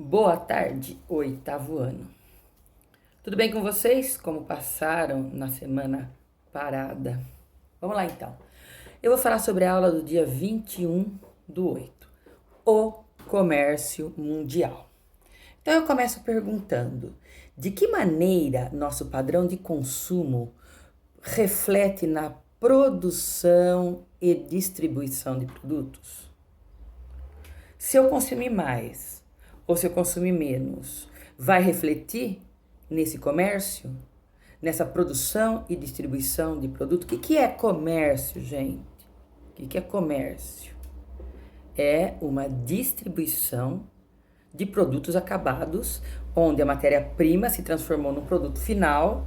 Boa tarde, oitavo ano. Tudo bem com vocês? Como passaram na semana parada? Vamos lá então. Eu vou falar sobre a aula do dia 21/8, o comércio mundial. Então eu começo perguntando: de que maneira nosso padrão de consumo reflete na produção e distribuição de produtos? Se eu consumir mais ou se eu consumir menos, vai refletir nesse comércio, nessa produção e distribuição de produto? O que é comércio, gente? O que é comércio? É uma distribuição de produtos acabados, onde a matéria-prima se transformou num produto final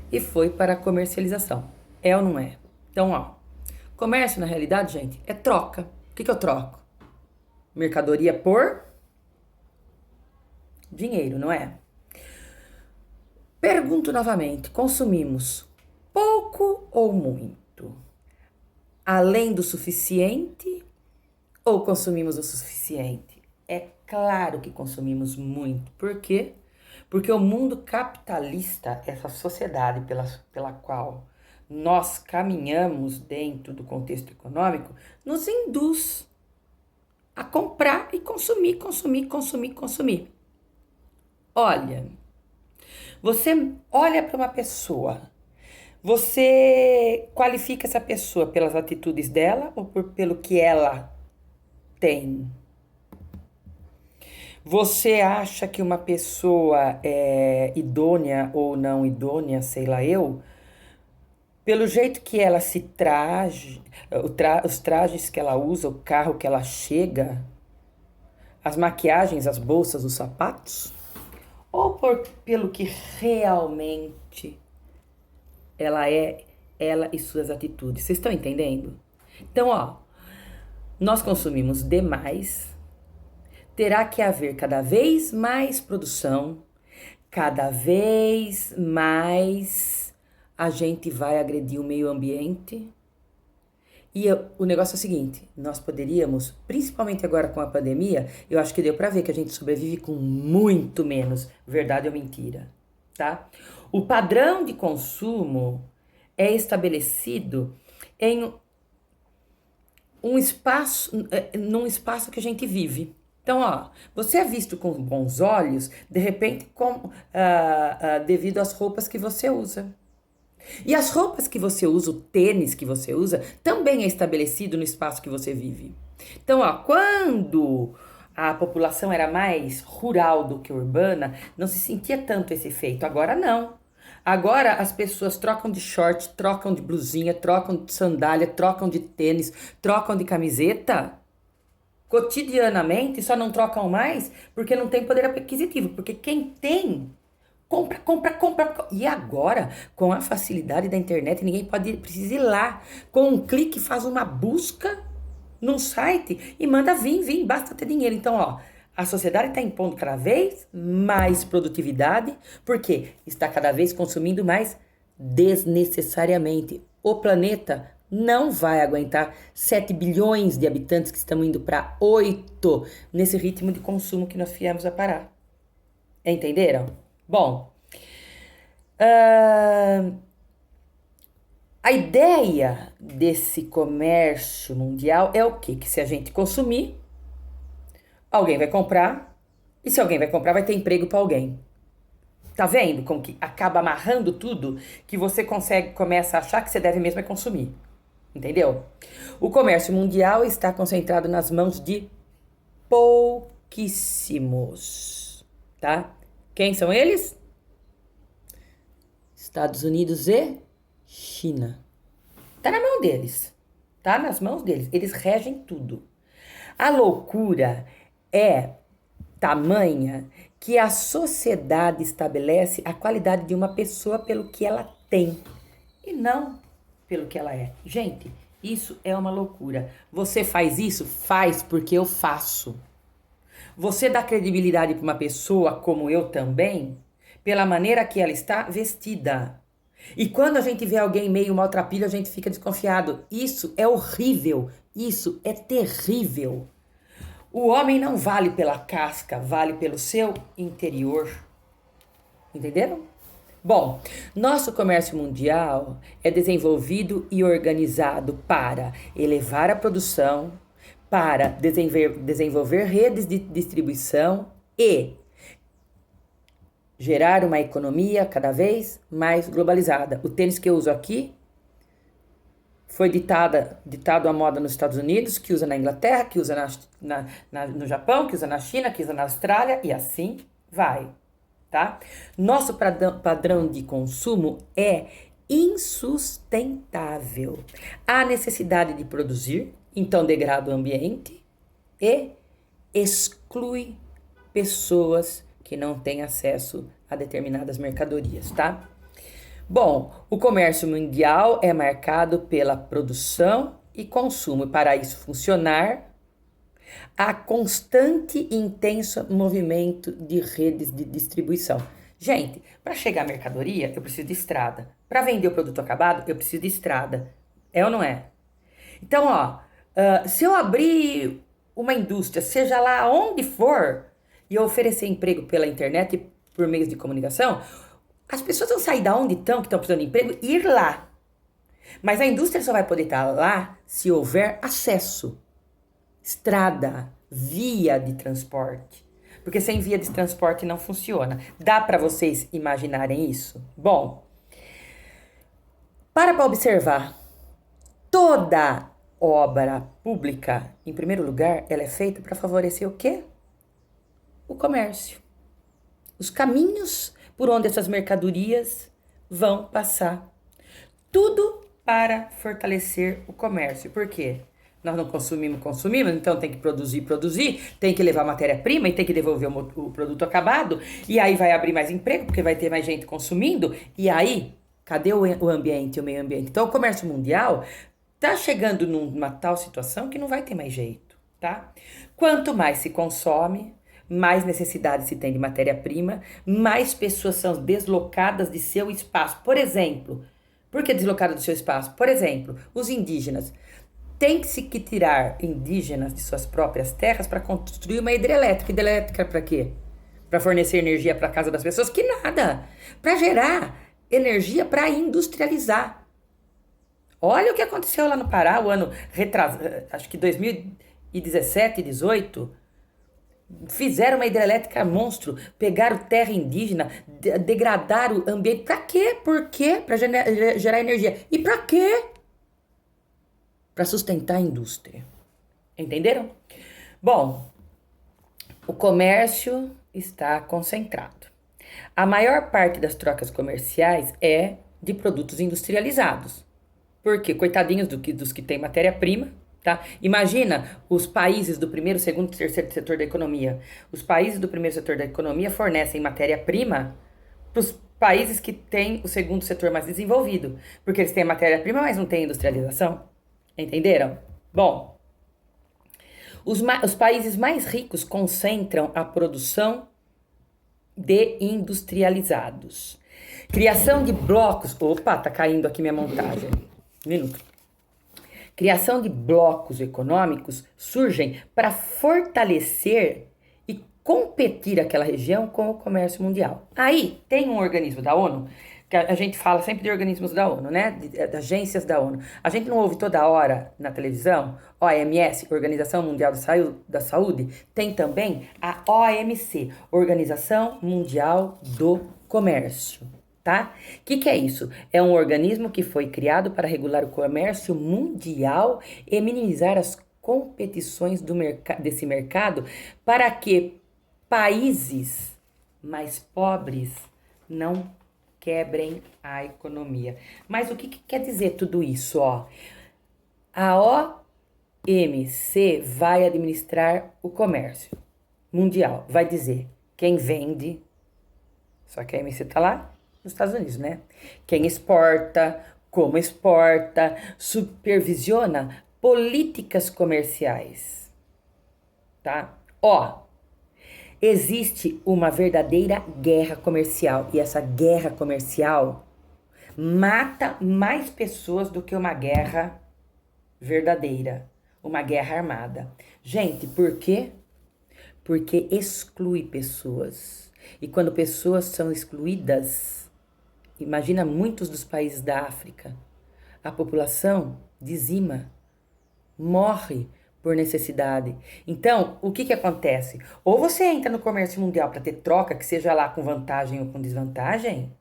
e foi para a comercialização. É ou não é? Então, comércio na realidade, gente, é troca. O que eu troco? Mercadoria por dinheiro, não é? Pergunto novamente: consumimos pouco ou muito? Além do suficiente ou consumimos o suficiente? É claro que consumimos muito. Por quê? Porque o mundo capitalista, essa sociedade pela qual nós caminhamos dentro do contexto econômico, nos induz a comprar e consumir, consumir, consumir, consumir. Olha, você olha para uma pessoa, você qualifica essa pessoa pelas atitudes dela ou pelo que ela tem? Você acha que uma pessoa é idônea ou não idônea, sei lá eu, pelo jeito que ela se traje, os trajes que ela usa, o carro que ela chega, as maquiagens, as bolsas, os sapatos? Ou pelo que realmente ela é, ela e suas atitudes? Vocês estão entendendo? Então, nós consumimos demais, terá que haver cada vez mais produção, cada vez mais a gente vai agredir o meio ambiente. E o negócio é o seguinte: nós poderíamos, principalmente agora com a pandemia, eu acho que deu pra ver que a gente sobrevive com muito menos, verdade ou mentira, tá? O padrão de consumo é estabelecido em num espaço que a gente vive. Então, você é visto com bons olhos, de repente, devido às roupas que você usa. E as roupas que você usa, o tênis que você usa, também é estabelecido no espaço que você vive. Então, quando a população era mais rural do que urbana, não se sentia tanto esse efeito. Agora não. Agora as pessoas trocam de short, trocam de blusinha, trocam de sandália, trocam de tênis, trocam de camiseta cotidianamente, só não trocam mais porque não tem poder aquisitivo. Porque quem tem compra, compra, compra. E agora, com a facilidade da internet, precisa ir lá. Com um clique, faz uma busca num site e manda vir, basta ter dinheiro. Então, a sociedade está impondo cada vez mais produtividade, porque está cada vez consumindo mais desnecessariamente. O planeta não vai aguentar 7 bilhões de habitantes que estamos indo para 8 nesse ritmo de consumo que nós viemos a parar. Entenderam? Bom, a ideia desse comércio mundial é o quê? Que se a gente consumir, alguém vai comprar, e se alguém vai comprar, vai ter emprego para alguém. Tá vendo como que acaba amarrando tudo, que você começa a achar que você deve mesmo consumir? Entendeu? O comércio mundial está concentrado nas mãos de pouquíssimos, tá? Quem são eles? Estados Unidos e China. Tá na mão deles. Tá nas mãos deles. Eles regem tudo. A loucura é tamanha que a sociedade estabelece a qualidade de uma pessoa pelo que ela tem e não pelo que ela é. Gente, isso é uma loucura. Você faz isso? Faz porque eu faço. Você dá credibilidade para uma pessoa, como eu também, pela maneira que ela está vestida. E quando a gente vê alguém meio maltrapilho, a gente fica desconfiado. Isso é horrível. Isso é terrível. O homem não vale pela casca, vale pelo seu interior. Entenderam? Bom, nosso comércio mundial é desenvolvido e organizado para elevar a produção, para desenvolver redes de distribuição e gerar uma economia cada vez mais globalizada. O tênis que eu uso aqui foi ditado à moda nos Estados Unidos, que usa na Inglaterra, que usa no Japão, que usa na China, que usa na Austrália, e assim vai, tá? Nosso padrão de consumo é insustentável. Há necessidade de produzir, então degrada o ambiente e exclui pessoas que não têm acesso a determinadas mercadorias, tá? Bom, o comércio mundial é marcado pela produção e consumo. E para isso funcionar, há constante e intenso movimento de redes de distribuição. Gente, para chegar à mercadoria, eu preciso de estrada. Para vender o produto acabado, eu preciso de estrada. É ou não é? Então, se eu abrir uma indústria, seja lá onde for, e eu oferecer emprego pela internet e por meios de comunicação, as pessoas vão sair da onde estão, que estão precisando de emprego, e ir lá. Mas a indústria só vai poder estar lá se houver acesso. Estrada, via de transporte. Porque sem via de transporte não funciona. Dá para vocês imaginarem isso? Bom, para observar, toda obra pública, em primeiro lugar, ela é feita para favorecer o quê? O comércio. Os caminhos por onde essas mercadorias vão passar. Tudo para fortalecer o comércio. Por quê? Nós não consumimos, então tem que produzir, tem que levar matéria-prima e tem que devolver o produto acabado. E aí vai abrir mais emprego, porque vai ter mais gente consumindo. E aí, cadê o ambiente, o meio ambiente? Então o comércio mundial tá chegando numa tal situação que não vai ter mais jeito, tá? Quanto mais se consome, mais necessidade se tem de matéria-prima, mais pessoas são deslocadas de seu espaço. Por exemplo, por que deslocadas do seu espaço? Por exemplo, os indígenas. Tem-se que tirar indígenas de suas próprias terras para construir uma hidrelétrica. Hidrelétrica para quê? Para fornecer energia para a casa das pessoas? Que nada! Para gerar energia para industrializar. Olha o que aconteceu lá no Pará, o ano retrasado, acho que 2017, 2018, fizeram uma hidrelétrica monstro, pegaram terra indígena, degradaram o ambiente. Pra quê? Por quê? Pra gerar energia. E pra quê? Pra sustentar a indústria. Entenderam? Bom, o comércio está concentrado. A maior parte das trocas comerciais é de produtos industrializados. Por quê? Coitadinhos dos que têm matéria-prima. Tá? Imagina os países do primeiro, segundo e terceiro setor da economia. Os países do primeiro setor da economia fornecem matéria-prima para os países que têm o segundo setor mais desenvolvido. Porque eles têm matéria-prima, mas não têm industrialização. Entenderam? Bom, os países mais ricos concentram a produção de industrializados. Criação de blocos. Opa, tá caindo aqui minha montagem. Minuto. Criação de blocos econômicos surgem para fortalecer e competir aquela região com o comércio mundial. Aí tem um organismo da ONU, que a gente fala sempre de organismos da ONU, né? De agências da ONU. A gente não ouve toda hora na televisão, OMS, Organização Mundial da Saúde, tem também a OMC, Organização Mundial do Comércio. Tá? O que é isso? É um organismo que foi criado para regular o comércio mundial e minimizar as competições desse mercado para que países mais pobres não quebrem a economia. Mas o que quer dizer tudo isso? A OMC vai administrar o comércio mundial, vai dizer quem vende, só que a OMC tá lá nos Estados Unidos, né? Quem exporta, como exporta, supervisiona políticas comerciais, tá? Existe uma verdadeira guerra comercial e essa guerra comercial mata mais pessoas do que uma guerra verdadeira, uma guerra armada. Gente, por quê? porque exclui pessoas. E quando pessoas são excluídas, imagina muitos dos países da África, a população dizima, morre por necessidade. Então, o que acontece? Ou você entra no comércio mundial para ter troca, que seja lá com vantagem ou com desvantagem,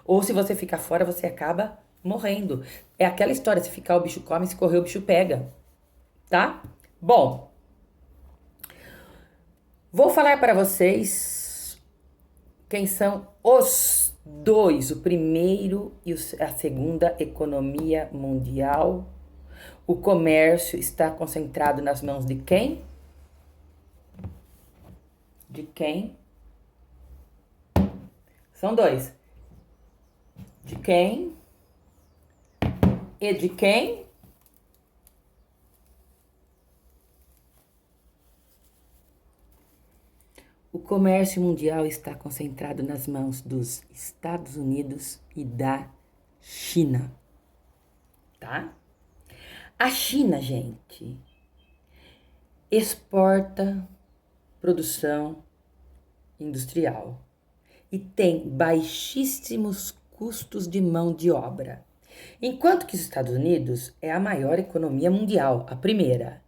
ou se você ficar fora, você acaba morrendo. É aquela história, se ficar o bicho come, se correr o bicho pega, tá? Bom, vou falar para vocês quem são os dois, o primeiro e a segunda economia mundial. O comércio está concentrado nas mãos de quem? De quem? São dois. De quem? E de quem? O comércio mundial está concentrado nas mãos dos Estados Unidos e da China, tá? A China, gente, exporta produção industrial e tem baixíssimos custos de mão de obra. Enquanto que os Estados Unidos é a maior economia mundial, a primeira,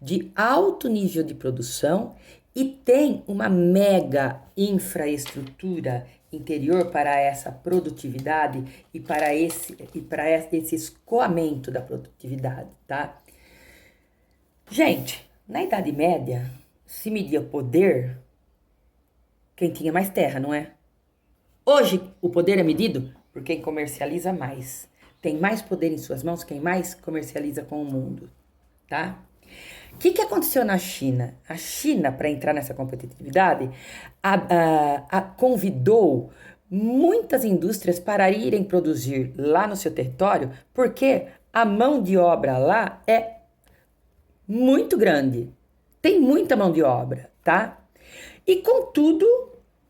de alto nível de produção e tem uma mega infraestrutura interior para essa produtividade e para esse escoamento da produtividade, tá? Gente, na Idade Média, se media poder quem tinha mais terra, não é? Hoje, o poder é medido por quem comercializa mais. Tem mais poder em suas mãos quem mais comercializa com o mundo, tá? O que aconteceu na China? A China, para entrar nessa competitividade, convidou muitas indústrias para irem produzir lá no seu território, porque a mão de obra lá é muito grande. Tem muita mão de obra, tá? E, contudo,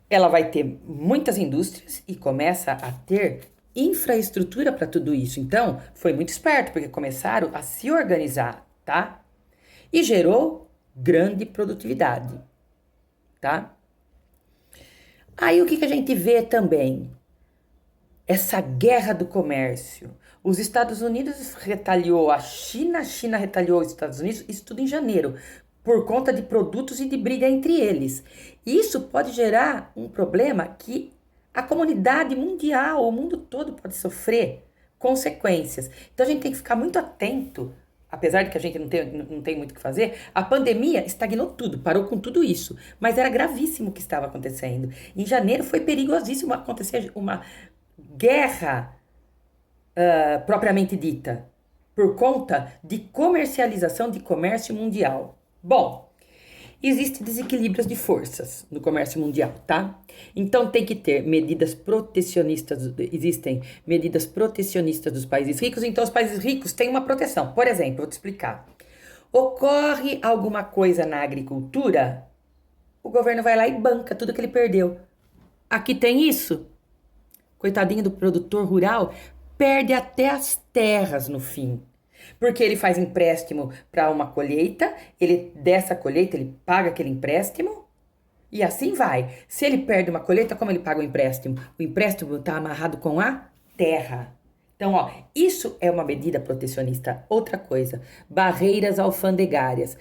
ela vai ter muitas indústrias e começa a ter infraestrutura para tudo isso. Então, foi muito esperto, porque começaram a se organizar, tá? E gerou grande produtividade, tá? Aí o que a gente vê também? Essa guerra do comércio. Os Estados Unidos retaliou a China retaliou os Estados Unidos, isso tudo em janeiro, por conta de produtos e de briga entre eles. Isso pode gerar um problema que a comunidade mundial, o mundo todo pode sofrer consequências. Então a gente tem que ficar muito atento. Apesar de que a gente não tem muito o que fazer, a pandemia estagnou tudo, parou com tudo isso. Mas era gravíssimo o que estava acontecendo. Em janeiro foi perigosíssimo acontecer uma guerra propriamente dita, por conta de comercialização de comércio mundial. Bom, existem desequilíbrios de forças no comércio mundial, tá? Então tem que ter medidas protecionistas, existem medidas protecionistas dos países ricos, então os países ricos têm uma proteção. Por exemplo, vou te explicar. Ocorre alguma coisa na agricultura, o governo vai lá e banca tudo que ele perdeu. Aqui tem isso. Coitadinho do produtor rural, perde até as terras no fim. Porque ele faz empréstimo para uma colheita, dessa colheita ele paga aquele empréstimo e assim vai. Se ele perde uma colheita, como ele paga o empréstimo? O empréstimo está amarrado com a terra. Então, ó, isso é uma medida protecionista. Outra coisa, barreiras alfandegárias.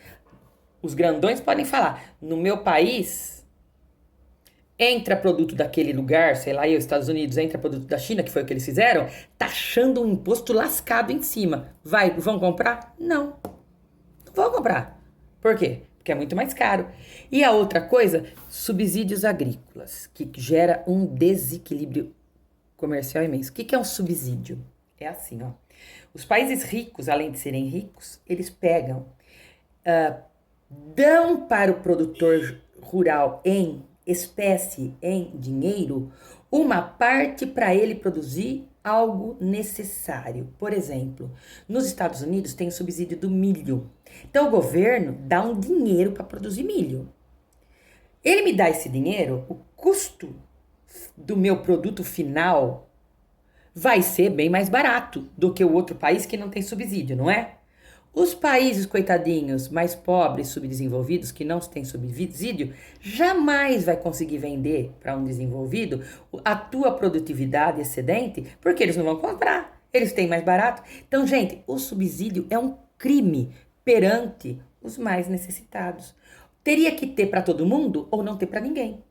Os grandões podem falar, no meu país entra produto daquele lugar, sei lá, os Estados Unidos, entra produto da China, que foi o que eles fizeram, taxando um imposto lascado em cima. Vão comprar? Não. Não vão comprar. Por quê? Porque é muito mais caro. E a outra coisa, subsídios agrícolas, que gera um desequilíbrio comercial imenso. O que é um subsídio? É assim, ó. Os países ricos, além de serem ricos, eles pegam, dão para o produtor rural em espécie, em dinheiro, uma parte para ele produzir algo necessário. Por exemplo, nos Estados Unidos tem o subsídio do milho. Então o governo dá um dinheiro para produzir milho. Ele me dá esse dinheiro, o custo do meu produto final vai ser bem mais barato do que o outro país que não tem subsídio, não é? Os países, coitadinhos, mais pobres, subdesenvolvidos, que não têm subsídio, jamais vai conseguir vender para um desenvolvido a tua produtividade excedente, porque eles não vão comprar, eles têm mais barato. Então, gente, o subsídio é um crime perante os mais necessitados. Teria que ter para todo mundo ou não ter para ninguém.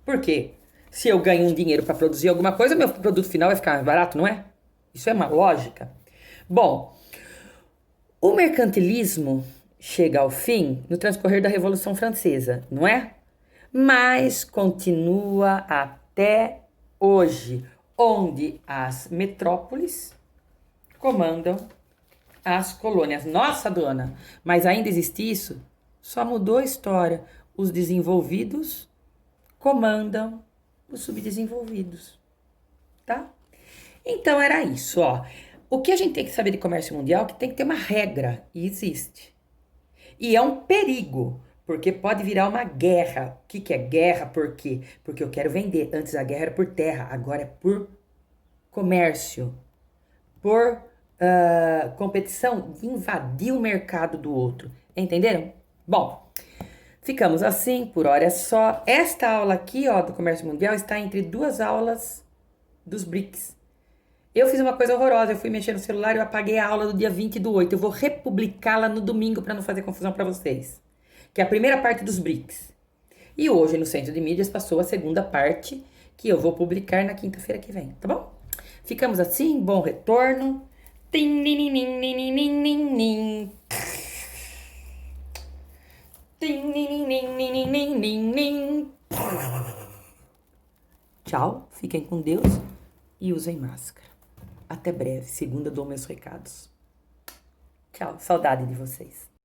Por quê? Se eu ganho um dinheiro para produzir alguma coisa, meu produto final vai ficar mais barato, não é? Isso é uma lógica. Bom, o mercantilismo chega ao fim no transcorrer da Revolução Francesa, não é? Mas continua até hoje, onde as metrópoles comandam as colônias. Nossa, dona, mas ainda existe isso? Só mudou a história. Os desenvolvidos comandam os subdesenvolvidos, tá? Então era isso, ó. O que a gente tem que saber de comércio mundial é que tem que ter uma regra, e existe. E é um perigo, porque pode virar uma guerra. O que é guerra? Por quê? Porque eu quero vender. Antes a guerra era por terra, agora é por comércio, por competição de invadir o mercado do outro. Entenderam? Bom, ficamos assim, por hora é só. Esta aula aqui, ó, do comércio mundial está entre duas aulas dos BRICS. Eu fiz uma coisa horrorosa, eu fui mexer no celular e eu apaguei a aula do dia 20/8. Eu vou republicá-la no domingo para não fazer confusão para vocês. Que é a primeira parte dos BRICS. E hoje no Centro de Mídias passou a segunda parte, que eu vou publicar na quinta-feira que vem, tá bom? Ficamos assim, bom retorno. Tchau, fiquem com Deus e usem máscara. Até breve, segunda dou meus recados. Tchau, saudade de vocês.